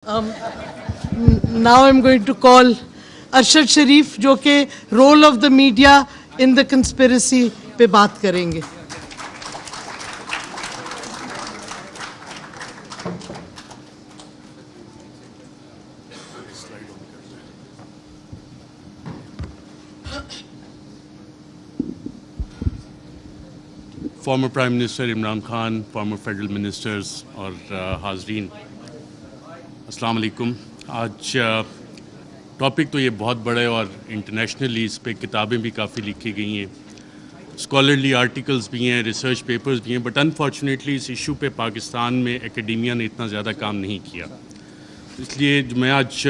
Now I'm going to call Arshad Sharif جو کہ role of the media in the conspiracy پہ بات کریں گے. Former Prime Minister Imran Khan, former federal ministers اور حاضرین السلام علیکم. آج ٹاپک تو یہ بہت بڑا ہے اور انٹرنیشنلی اس پہ کتابیں بھی کافی لکھی گئی ہیں, اسکالرلی آرٹیکلز بھی ہیں, ریسرچ پیپرز بھی ہیں, بٹ انفارچونیٹلی اس ایشو پہ پاکستان میں اکیڈیمیا نے اتنا زیادہ کام نہیں کیا. اس لیے میں آج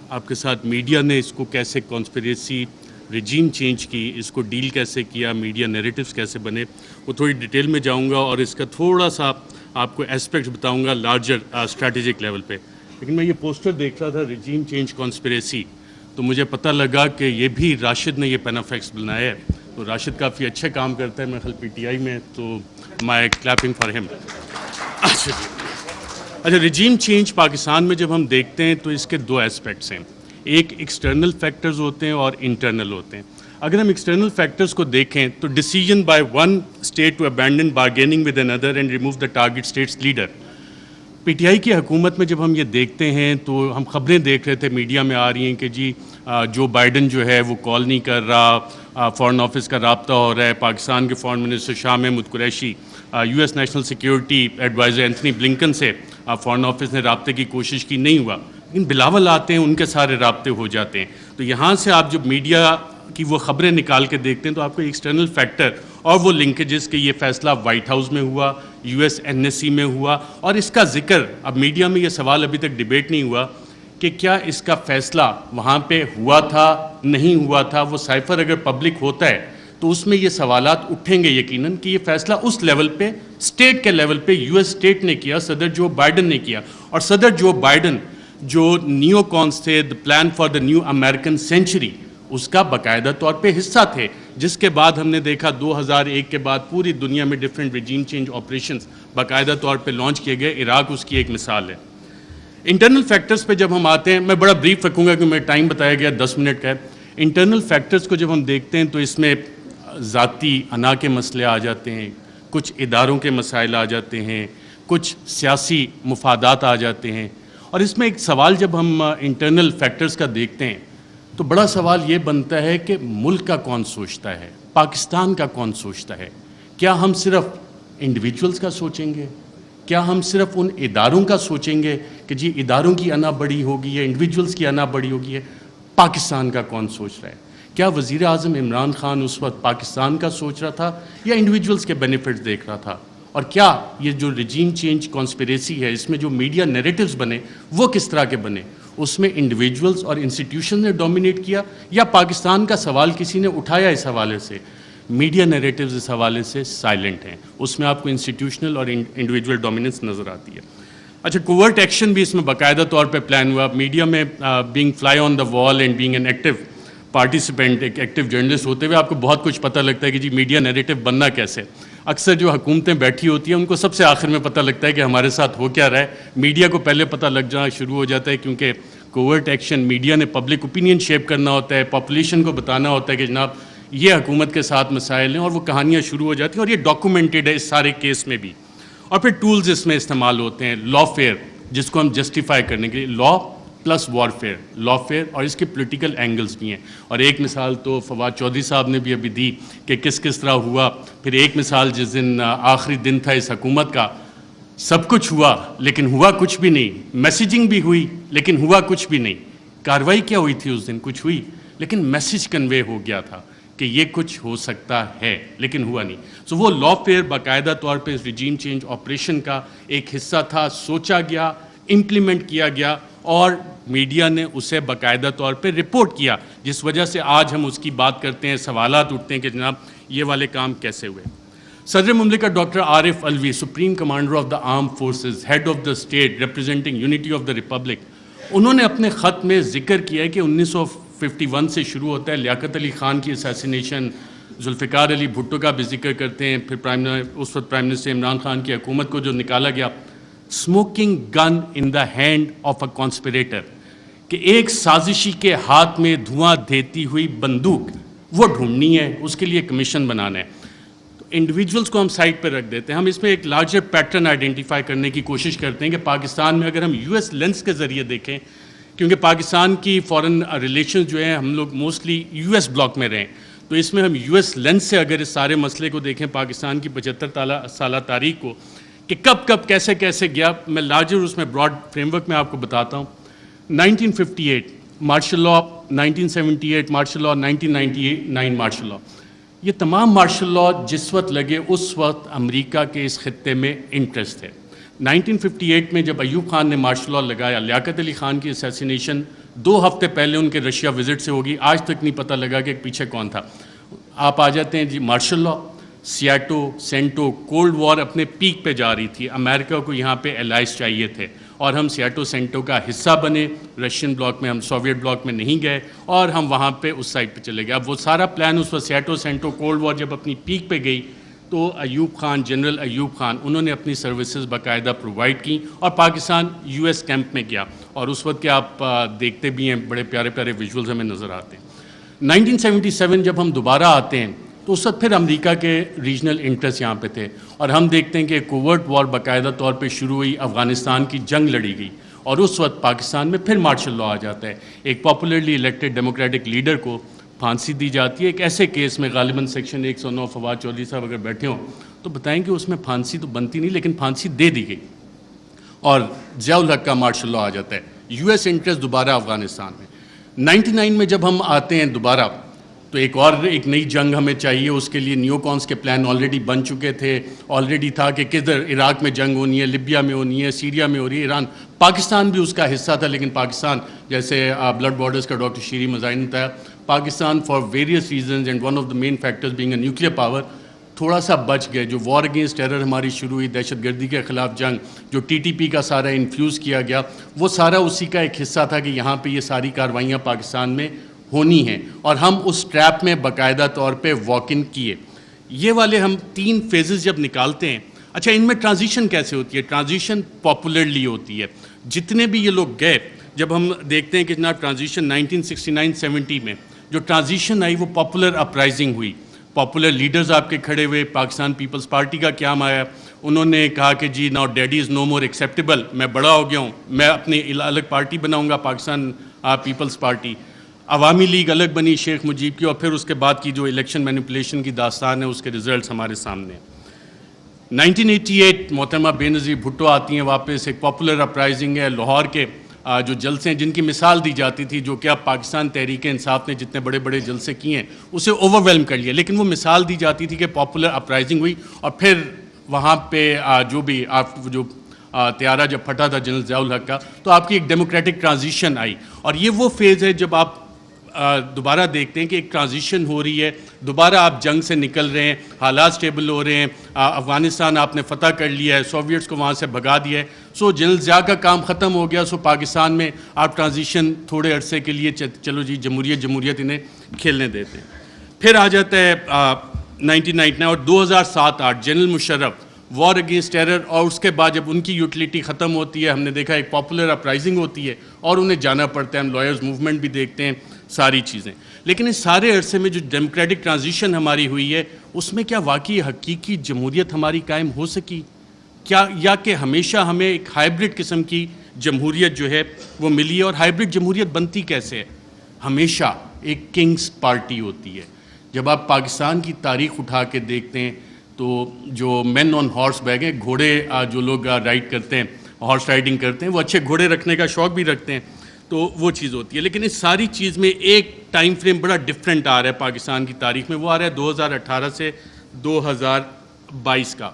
آپ کے ساتھ میڈیا نے اس کو کیسے کانسپریسی رجیم چینج کی, اس کو ڈیل کیسے کیا, میڈیا نیریٹیوز کیسے بنے, وہ تھوڑی ڈیٹیل میں جاؤں گا اور اس کا تھوڑا سا آپ کو اسپیکٹ بتاؤں گا لارجر اسٹریٹجک لیول پہ. لیکن میں یہ پوسٹر دیکھ رہا تھا رجیم چینج کانسپریسی, تو مجھے پتہ لگا کہ یہ بھی راشد نے یہ پینافیکس بنایا ہے. تو راشد کافی اچھے کام کرتا ہے, میں خیال پی ٹی آئی میں, تو مائی کلیپنگ فار ہم. اچھا, رجیم چینج پاکستان میں جب ہم دیکھتے ہیں تو اس کے دو اسپیکٹس ہیں, ایک ایکسٹرنل فیکٹرز ہوتے ہیں اور انٹرنل ہوتے ہیں. اگر ہم ایکسٹرنل فیکٹرز کو دیکھیں تو decision by one state to abandon bargaining with اندر and remove the target state's leader. PTI کی حکومت میں جب ہم یہ دیکھتے ہیں تو ہم خبریں دیکھ رہے تھے, میڈیا میں آ رہی ہیں کہ جی جو بائیڈن جو ہے وہ کال نہیں کر رہا, فارن آفس کا رابطہ ہو رہا ہے, پاکستان کے foreign minister Shah Mahmood Qureshi, U S national security adviser Anthony Blinken سے فارن آفس نے رابطے کی کوشش کی, نہیں ہوا. لیکن بلاول آتے ہیں, ان کے سارے رابطے ہو جاتے ہیں. تو یہاں سے آپ جب میڈیا کی وہ خبریں نکال کے دیکھتے ہیں تو آپ کو ایکسٹرنل فیکٹر اور وہ لنکیجز کہ یہ فیصلہ وائٹ ہاؤس میں ہوا, U S N S C میں ہوا, اور اس کا ذکر اب میڈیا میں یہ سوال ابھی تک ڈیبیٹ نہیں ہوا کہ کیا اس کا فیصلہ وہاں پہ ہوا تھا نہیں ہوا تھا. وہ سائفر اگر پبلک ہوتا ہے تو اس میں یہ سوالات اٹھیں گے یقیناً کہ یہ فیصلہ اس لیول پہ اسٹیٹ کے لیول پہ یو ایس اسٹیٹ نے کیا, صدر جو بائیڈن نے کیا. اور صدر جو بائیڈن جو نیو کانس تھے, the plan for the new American century, اس کا باقاعدہ طور پہ حصہ تھے, جس کے بعد ہم نے دیکھا 2001 کے بعد پوری دنیا میں ڈفرینٹ رجیم چینج آپریشنز باقاعدہ طور پہ لانچ کیے گئے. عراق اس کی ایک مثال ہے. انٹرنل فیکٹرز پہ جب ہم آتے ہیں, میں بڑا بریف رکھوں گا کہ میں ٹائم بتایا گیا 10 منٹ کا ہے. انٹرنل فیکٹرز کو جب ہم دیکھتے ہیں تو اس میں ذاتی انا کے مسئلے آ جاتے ہیں, کچھ اداروں کے مسائل آ جاتے ہیں, کچھ سیاسی مفادات آ جاتے ہیں. اور اس میں ایک سوال جب ہم انٹرنل فیکٹرز کا دیکھتے ہیں تو بڑا سوال یہ بنتا ہے کہ ملک کا کون سوچتا ہے, پاکستان کا کون سوچتا ہے. کیا ہم صرف انڈیویجولز کا سوچیں گے, کیا ہم صرف ان اداروں کا سوچیں گے کہ جی اداروں کی انا بڑی ہوگی ہے, انڈیویجولز کی انا بڑی ہوگی ہے. پاکستان کا کون سوچ رہا ہے؟ کیا وزیر اعظم عمران خان اس وقت پاکستان کا سوچ رہا تھا یا انڈیویجولز کے بینیفٹس دیکھ رہا تھا؟ اور کیا یہ جو رجیم چینج کانسپریسی ہے اس میں جو میڈیا نیریٹیوز بنے وہ کس طرح کے بنے؟ اس میں انڈیویجولز اور انسٹیٹیوشن نے ڈومینیٹ کیا یا پاکستان کا سوال کسی نے اٹھایا اس حوالے سے؟ میڈیا نیریٹیوز اس حوالے سے سائلنٹ ہیں, اس میں آپ کو انسٹیٹیوشنل اور انڈیویجول ڈومیننس نظر آتی ہے. اچھا, کوورٹ ایکشن بھی اس میں باقاعدہ طور پہ پلان ہوا. میڈیا میں being fly on the wall and being an active participant, ایک ایکٹیو جرنلسٹ ہوتے ہوئے آپ کو بہت کچھ پتہ لگتا ہے کہ جی میڈیا نیریٹیو بننا کیسے. اکثر جو حکومتیں بیٹھی ہوتی ہیں ان کو سب سے آخر میں پتہ لگتا ہے کہ ہمارے ساتھ ہو کیا رہا ہے. میڈیا کو پہلے پتہ لگ جانا شروع ہو جاتا ہے, کیونکہ کوورٹ ایکشن میڈیا نے پبلک اوپینین شیپ کرنا ہوتا ہے, پاپولیشن کو بتانا ہوتا ہے کہ جناب یہ حکومت کے ساتھ مسائل ہیں, اور وہ کہانیاں شروع ہو جاتی ہیں, اور یہ ڈاکومنٹڈ ہے اس سارے کیس میں بھی. اور پھر ٹولز اس میں استعمال ہوتے ہیں, لا فیئر جس کو ہم جسٹیفائی کرنے کے لیے, لا پلس وارفیئر, لا فیئر, اور اس کے پولیٹیکل اینگلز بھی ہیں. اور ایک مثال تو فواد چودھری صاحب نے بھی ابھی دی کہ کس طرح ہوا. پھر ایک مثال جس دن آخری دن تھا اس حکومت کا, سب کچھ ہوا لیکن ہوا کچھ بھی نہیں, میسیجنگ بھی ہوئی لیکن ہوا کچھ بھی نہیں. کارروائی کیا ہوئی تھی اس دن؟ کچھ ہوئی لیکن میسیج کنوے ہو گیا تھا کہ یہ کچھ ہو سکتا ہے لیکن ہوا نہیں. سو وہ لا فیئر باقاعدہ طور پہ اس رجیم چینج آپریشن کا ایک حصہ تھا, سوچا گیا, امپلیمنٹ کیا گیا, اور میڈیا نے اسے باقاعدہ طور پہ رپورٹ کیا, جس وجہ سے آج ہم اس کی بات کرتے ہیں, سوالات اٹھتے ہیں کہ جناب یہ والے کام کیسے ہوئے. صدر مملکت doctor Arif Alvi, supreme commander of the arm forces, head of the state representing unity of the republic, انہوں نے اپنے خط میں ذکر کیا ہے کہ 1951 سے شروع ہوتا ہے, لیاقت علی خان کی اسیسینیشن, ذوالفقار علی بھٹو کا بھی ذکر کرتے ہیں, پھر اس وقت پرائم منسٹر عمران خان کی حکومت کو جو نکالا گیا, smoking gun in the hand of a conspirator, کہ ایک سازشی کے ہاتھ میں دھواں دیتی ہوئی بندوق وہ ڈھونڈنی ہے, اس کے لیے کمیشن بنانا ہے. تو انڈیویجولس کو ہم سائڈ پہ رکھ دیتے ہیں, ہم اس میں ایک لارجر پیٹرن آئیڈینٹیفائی کرنے کی کوشش کرتے ہیں کہ پاکستان میں اگر ہم یو ایس لینس کے ذریعے دیکھیں, کیونکہ پاکستان کی فارن ریلیشنز جو ہیں ہم لوگ موسٹلی یو ایس بلاک میں رہیں, تو اس میں ہم یو ایس لینس سے اگر اس سارے مسئلے کو دیکھیں پاکستان کی 75 سالہ تاریخ کو کہ کب کیسے گیا, میں لارجر اس میں براڈ فریم ورک میں آپ کو بتاتا ہوں. 1958 martial law, 1978 martial law, 1999 martial law, یہ تمام مارشل لاء جس وقت لگے اس وقت امریکہ کے اس خطے میں انٹرسٹ ہے. 1958 میں جب ایوب خان نے مارشل لاء لگایا, لیاقت علی خان کی اسیسینیشن 2 ہفتے پہلے ان کے رشیا وزٹ سے ہوگی, آج تک نہیں پتہ لگا کہ پیچھے کون تھا. آپ آ جاتے ہیں جی martial law, SEATO, CENTO, cold war اپنے پیک پہ جا رہی تھی, امریکہ کو یہاں پہ الائز چاہیے تھے اور ہم سیاٹو سینٹو کا حصہ بنے, رشین بلاک میں, ہم سوویٹ بلاک میں نہیں گئے اور ہم وہاں پہ اس سائڈ پہ چلے گئے. اب وہ سارا پلان اس وقت سیاٹو سینٹو کولڈ وار جب اپنی پیک پہ گئی تو ایوب خان, جنرل ایوب خان, انہوں نے اپنی سروسز باقاعدہ پرووائڈ کی اور پاکستان یو ایس کیمپ میں گیا, اور اس وقت کے آپ دیکھتے بھی ہیں بڑے پیارے ویژولز ہمیں نظر آتے ہیں. 1977 جب ہم دوبارہ آتے ہیں تو اس وقت پھر امریکہ کے ریجنل انٹرسٹ یہاں پہ تھے, اور ہم دیکھتے ہیں کہ کوورٹ وار باقاعدہ طور پہ شروع ہوئی, افغانستان کی جنگ لڑی گئی, اور اس وقت پاکستان میں پھر مارشل لاء آ جاتا ہے. ایک پاپولرلی الیکٹڈ ڈیموکریٹک لیڈر کو پھانسی دی جاتی ہے ایک ایسے کیس میں, غالباً سیکشن 109, فواد چودھری صاحب اگر بیٹھے ہوں تو بتائیں کہ اس میں پھانسی تو بنتی نہیں لیکن پھانسی دے دی گئی, اور ضیاء الحق کا مارشل لاء آ جاتا ہے. یو ایس انٹرسٹ دوبارہ افغانستان میں. 99 میں جب ہم آتے ہیں دوبارہ تو ایک نئی جنگ ہمیں چاہیے, اس کے لیے نیو کونس کے پلان آلریڈی بن چکے تھے, آلریڈی تھا کہ کدھر عراق میں جنگ ہونی ہے, لیبیا میں ہونی ہے, سیریا میں ہو رہی ہے, ایران, پاکستان بھی اس کا حصہ تھا, لیکن پاکستان جیسے بلڈ بارڈرز کا ڈاکٹر شیری مزاحم نے بتایا, Pakistan for various reasons and one of the main factors being a nuclear power تھوڑا سا بچ گئے. جو وار اگینسٹ ٹیرر ہماری شروع ہوئی, دہشت گردی کے خلاف جنگ, جو ٹی ٹی پی کا سارا انفیوز کیا گیا, وہ سارا اسی کا ایک حصہ تھا کہ یہاں پہ یہ ساری کارروائیاں پاکستان میں ہونی ہیں, اور ہم اس ٹریپ میں باقاعدہ طور پہ واک ان کیے. یہ والے ہم 3 فیزز جب نکالتے ہیں, اچھا ان میں ٹرانزیشن کیسے ہوتی ہے؟ ٹرانزیشن پاپولرلی ہوتی ہے. جتنے بھی یہ لوگ گئے, جب ہم دیکھتے ہیں کہ جناب ٹرانزیشن 1969-70 میں جو ٹرانزیشن آئی وہ پاپولر اپرائزنگ ہوئی, پاپولر لیڈرز آپ کے کھڑے ہوئے, پاکستان پیپلز پارٹی کا قیام آیا, انہوں نے کہا کہ جی ناؤ ڈیڈی از نو مور ایکسیپٹیبل, میں بڑا ہو گیا ہوں, میں اپنی الگ پارٹی بناؤں گا, پاکستان پیپلز پارٹی. عوامی لیگ الگ بنی شیخ مجیب کی, اور پھر اس کے بعد کی جو الیکشن مینیپولیشن کی داستان ہے اس کے ریزلٹس ہمارے سامنے ہیں. 1988 محترمہ بے نظیر بھٹو آتی ہیں واپس, ایک پاپولر اپرائزنگ ہے. لاہور کے جو جلسے ہیں جن کی مثال دی جاتی تھی, جو کہ اب پاکستان تحریک انصاف نے جتنے بڑے جلسے کیے ہیں اسے اوور ویلم کر لیا, لیکن وہ مثال دی جاتی تھی کہ پاپولر اپرائزنگ ہوئی, اور پھر وہاں پہ جو بھی طیارہ جب پھٹا تھا جنرل ضیاء الحق کا, تو آپ کی ایک ڈیموکریٹک ٹرانزیشن آئی. اور یہ وہ فیز ہے جب آپ دوبارہ دیکھتے ہیں کہ ایک ٹرانزیشن ہو رہی ہے, دوبارہ آپ جنگ سے نکل رہے ہیں, حالات سٹیبل ہو رہے ہیں, افغانستان آپ نے فتح کر لیا ہے, سوویٹس کو وہاں سے بھگا دیا ہے, سو جنرل ضیاء کا کام ختم ہو گیا, سو پاکستان میں آپ ٹرانزیشن تھوڑے عرصے کے لیے چلو جی جمہوریت انہیں کھیلنے دیتے ہیں. پھر آ جاتا ہے 1999 اور 2007-8 general Musharraf, war against terror, اور اس کے بعد جب ان کی یوٹیلیٹی ختم ہوتی ہے, ہم نے دیکھا ایک پاپولر اپرائزنگ ہوتی ہے اور انہیں جانا پڑتا ہے, ہم لائرز موومنٹ بھی دیکھتے ہیں, ساری چیزیں. لیکن اس سارے عرصے میں جو ڈیموکریٹک ٹرانزیشن ہماری ہوئی ہے اس میں کیا واقعی حقیقی جمہوریت ہماری قائم ہو سکی کیا, یا کہ ہمیشہ ہمیں ایک ہائبرڈ قسم کی جمہوریت جو ہے وہ ملی ہے؟ اور ہائبرڈ جمہوریت بنتی کیسے ہے؟ ہمیشہ ایک کنگز پارٹی ہوتی ہے. جب آپ پاکستان کی تاریخ اٹھا کے دیکھتے ہیں تو جو مین آن ہارس بیگ ہیں, گھوڑے جو لوگ رائڈ کرتے ہیں, ہارس رائڈنگ کرتے ہیں, وہ اچھے گھوڑے رکھنے کا شوق بھی رکھتے ہیں, تو وہ چیز ہوتی ہے. لیکن اس ساری چیز میں ایک ٹائم فریم بڑا ڈفرینٹ آ رہا ہے پاکستان کی تاریخ میں, وہ آ رہا ہے 2018 سے 2022 کا.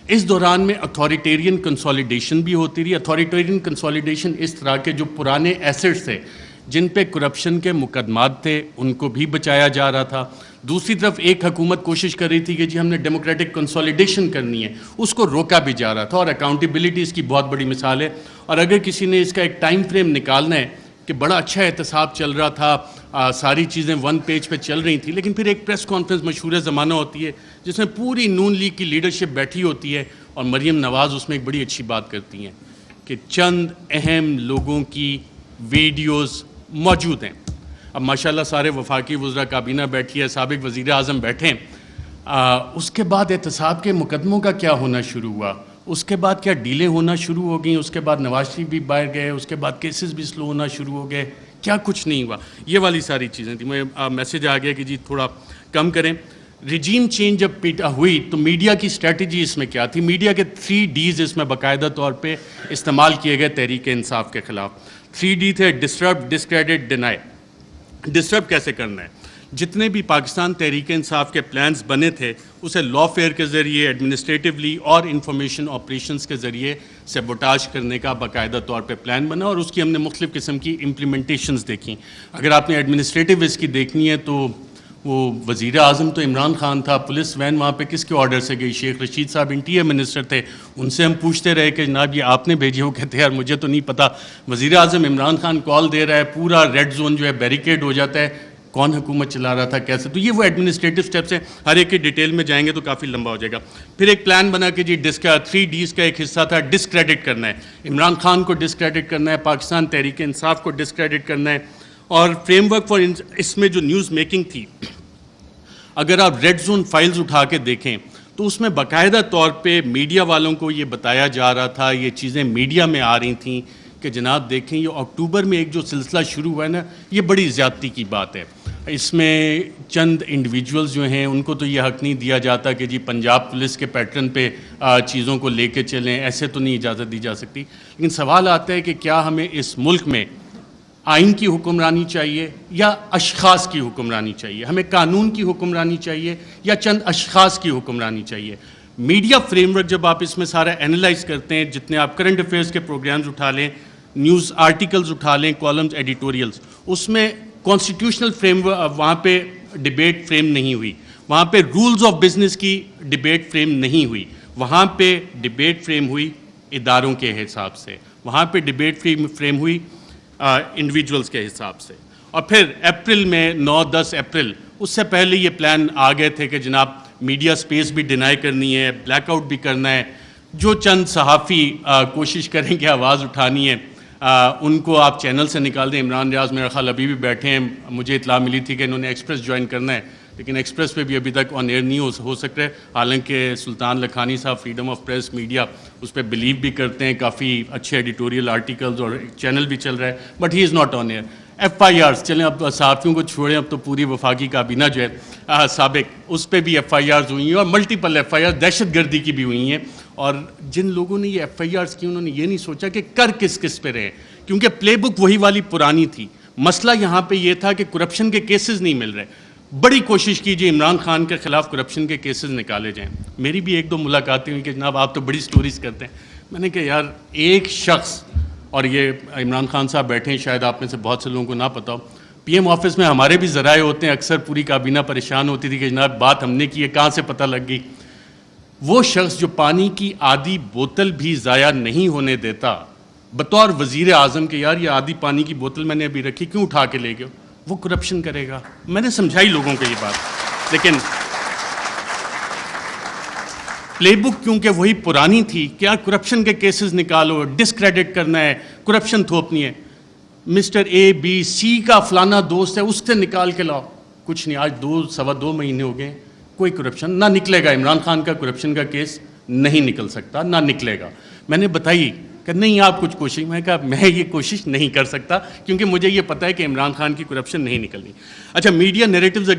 اس دوران میں اتھارٹیرین کنسالیڈیشن بھی ہوتی رہی. اتھارٹیرین کنسالیڈیشن اس طرح کے جو پرانے ایسٹس تھے جن پہ کرپشن کے مقدمات تھے ان کو بھی بچایا جا رہا تھا. دوسری طرف ایک حکومت کوشش کر رہی تھی کہ جی ہم نے ڈیموکریٹک کنسالیڈیشن کرنی ہے, اس کو روکا بھی جا رہا تھا. اور اکاؤنٹیبلٹی اس کی بہت بڑی مثال ہے. اور اگر کسی نے اس کا ایک ٹائم فریم نکالنا ہے کہ بڑا اچھا احتساب چل رہا تھا, ساری چیزیں 1 پیج پہ چل رہی تھیں, لیکن پھر ایک پریس کانفرنس مشہور زمانہ ہوتی ہے جس میں پوری نون لیگ کی لیڈرشپ بیٹھی ہوتی ہے اور مریم نواز اس میں ایک بڑی اچھی بات کرتی ہیں کہ چند اہم لوگوں کی ویڈیوز موجود ہیں. اب ماشاءاللہ سارے وفاقی وزراء کابینہ بیٹھی ہے, سابق وزیر اعظم بیٹھے ہیں. اس کے بعد احتساب کے مقدموں کا کیا ہونا شروع ہوا, اس کے بعد کیا ڈیلیں ہونا شروع ہو گئیں, اس کے بعد نواز شریف بھی باہر گئے, اس کے بعد کیسز بھی سلو ہونا شروع ہو گئے, کیا کچھ نہیں ہوا. یہ والی ساری چیزیں تھیں. مجھے میسج آ گیا کہ جی تھوڑا کم کریں. رجیم چینج جب ہوئی تو میڈیا کی اسٹریٹجی اس میں کیا تھی؟ میڈیا کے 3 Ds اس میں باقاعدہ طور پہ استعمال کیے گئے تحریک انصاف کے خلاف. 3 D تھے: ڈسٹرب, ڈسکریڈٹ, ڈینائی. ڈسٹرب کیسے کرنا ہے؟ جتنے بھی پاکستان تحریک انصاف کے پلانز بنے تھے اسے لا فیئر کے ذریعے, ایڈمنسٹریٹولی اور انفارمیشن آپریشنز کے ذریعے سیبوٹاج کرنے کا باقاعدہ طور پہ پلان بنا, اور اس کی ہم نے مختلف قسم کی امپلیمنٹیشنز دیکھیں. اگر آپ نے ایڈمنسٹریٹو اس کی دیکھنی ہے تو وہ وزیر اعظم تو عمران خان تھا, پولیس وین وہاں پہ کس کے آرڈر سے گئی؟ شیخ رشید صاحب انٹیریئر منسٹر تھے, ان سے ہم پوچھتے رہے کہ جناب یہ آپ نے بھیجی ہو؟ کہتے ہیں یار مجھے تو نہیں پتہ. وزیر اعظم عمران خان کال دے رہا ہے, پورا ریڈ زون جو ہے بیریکیڈ ہو جاتا ہے, کون حکومت چلا رہا تھا, کیسے؟ تو یہ وہ ایڈمنسٹریٹو سٹیپس ہیں, ہر ایک کی ڈیٹیل میں جائیں گے تو کافی لمبا ہو جائے گا. پھر ایک پلان بنا کہ جی 3 Ds کا ایک حصہ تھا ڈسکریڈٹ کرنا ہے, عمران خان کو ڈسکریڈٹ کرنا ہے, پاکستان تحریک انصاف کو ڈسکریڈٹ کرنا ہے. اور فریم ورک فار اس میں جو نیوز میکنگ تھی, اگر آپ ریڈ زون فائلز اٹھا کے دیکھیں تو اس میں باقاعدہ طور پہ میڈیا والوں کو یہ بتایا جا رہا تھا, یہ چیزیں میڈیا میں آ رہی تھیں کہ جناب دیکھیں یہ اکتوبر میں ایک جو سلسلہ شروع ہوا ہے نا, یہ بڑی زیادتی کی بات ہے. اس میں چند انڈیویجولز جو ہیں ان کو تو یہ حق نہیں دیا جاتا کہ جی پنجاب پولیس کے پیٹرن پہ چیزوں کو لے کے چلیں, ایسے تو نہیں اجازت دی جا سکتی. لیکن سوال آتا ہے کہ کیا ہمیں اس ملک میں آئین کی حکمرانی چاہیے یا اشخاص کی حکمرانی چاہیے؟ ہمیں قانون کی حکمرانی چاہیے یا چند اشخاص کی حکمرانی چاہیے؟ میڈیا فریم ورک جب آپ اس میں سارا اینالائز کرتے ہیں, جتنے آپ کرنٹ افیئرس کے پروگرامز اٹھا لیں, نیوز آرٹیکلز اٹھا لیں, کالمز, ایڈیٹوریلز, اس میں کانسٹیٹیوشنل فریم وہاں پہ ڈیبیٹ فریم نہیں ہوئی, وہاں پہ رولز آف بزنس کی ڈیبیٹ فریم نہیں ہوئی, وہاں پہ ڈیبیٹ فریم ہوئی اداروں کے حساب سے, وہاں پہ ڈیبیٹ فریم ہوئی انڈیویجولز کے حساب سے. اور پھر اپریل میں 9-10 اپریل, اس سے پہلے یہ پلان آ گئے تھے کہ جناب میڈیا سپیس بھی ڈینائی کرنی ہے, بلیک آؤٹ بھی کرنا ہے, جو چند صحافی کوشش کریں کہ آواز اٹھانی ہے ان کو آپ چینل سے نکال دیں. عمران ریاض میرا خیال ابھی بھی بیٹھے ہیں, مجھے اطلاع ملی تھی کہ انہوں نے ایکسپریس جوائن کرنا ہے, لیکن ایکسپریس پہ بھی ابھی تک آن ایئر نہیں ہو سکتا ہے. حالانکہ سلطان لکھانی صاحب فریڈم آف پریس میڈیا اس پہ بلیو بھی کرتے ہیں, کافی اچھے ایڈیٹوریل آرٹیکلز اور چینل بھی چل رہا ہے, but he is not on air. FIRs چلیں, اب صحافیوں کو چھوڑیں, اب تو پوری وفاقی کابینہ جو ہے سابق, اس پہ بھی FIRs ہوئی ہیں, اور ملٹیپل FIRs دہشت گردی کی بھی ہوئی ہیں. اور جن لوگوں نے یہ FIRs کی انہوں نے یہ نہیں سوچا کہ کر کس پہ رہے, کیونکہ پلے بک وہی والی پرانی تھی. مسئلہ یہاں پہ یہ تھا کہ کرپشن کے کیسز نہیں مل رہے. بڑی کوشش کیجیے عمران خان کے خلاف کرپشن کے کیسز نکالے جائیں. میری بھی 1-2 ملاقاتیں ہوئی کہ جناب آپ تو بڑی سٹوریز کرتے ہیں. میں نے کہا یار ایک شخص, اور یہ عمران خان صاحب بیٹھے ہیں, شاید آپ میں سے بہت سے لوگوں کو نہ پتہ ہو, PM آفس میں ہمارے بھی ذرائع ہوتے ہیں, اکثر پوری کابینہ پریشان ہوتی تھی کہ جناب بات ہم نے کی ہے, کہاں سے پتہ لگ گئی. وہ شخص جو پانی کی آدھی بوتل بھی ضائع نہیں ہونے دیتا بطور وزیر اعظم کہ یار یہ آدھی پانی کی بوتل میں نے ابھی رکھی, کیوں اٹھا کے لے گئے, وہ کرپشن کرے گا. میں نے سمجھائی لوگوں کو یہ بات, لیکن پلے بک کیونکہ وہی پرانی تھی کہ یار کرپشن کے کیسز نکالو, ڈسکریڈٹ کرنا ہے, کرپشن تھوپنی ہے. مسٹر ABC کا فلانا دوست ہے, اس سے نکال کے لاؤ, کچھ نہیں. آج 2-2.25 مہینے ہو گئے, کوئی کرپشن نہ نکلے گا. عمران خان کا کرپشن کا کیس نہیں نکل سکتا, نہ نکلے گا. میں نے بتائی کہ نہیں آپ کچھ کوشش, میں کہا میں یہ کوشش نہیں کر سکتا کیونکہ مجھے یہ پتہ ہے کہ عمران خان کی کرپشن نہیں نکلنی. اچھا, میڈیا نیریٹیوز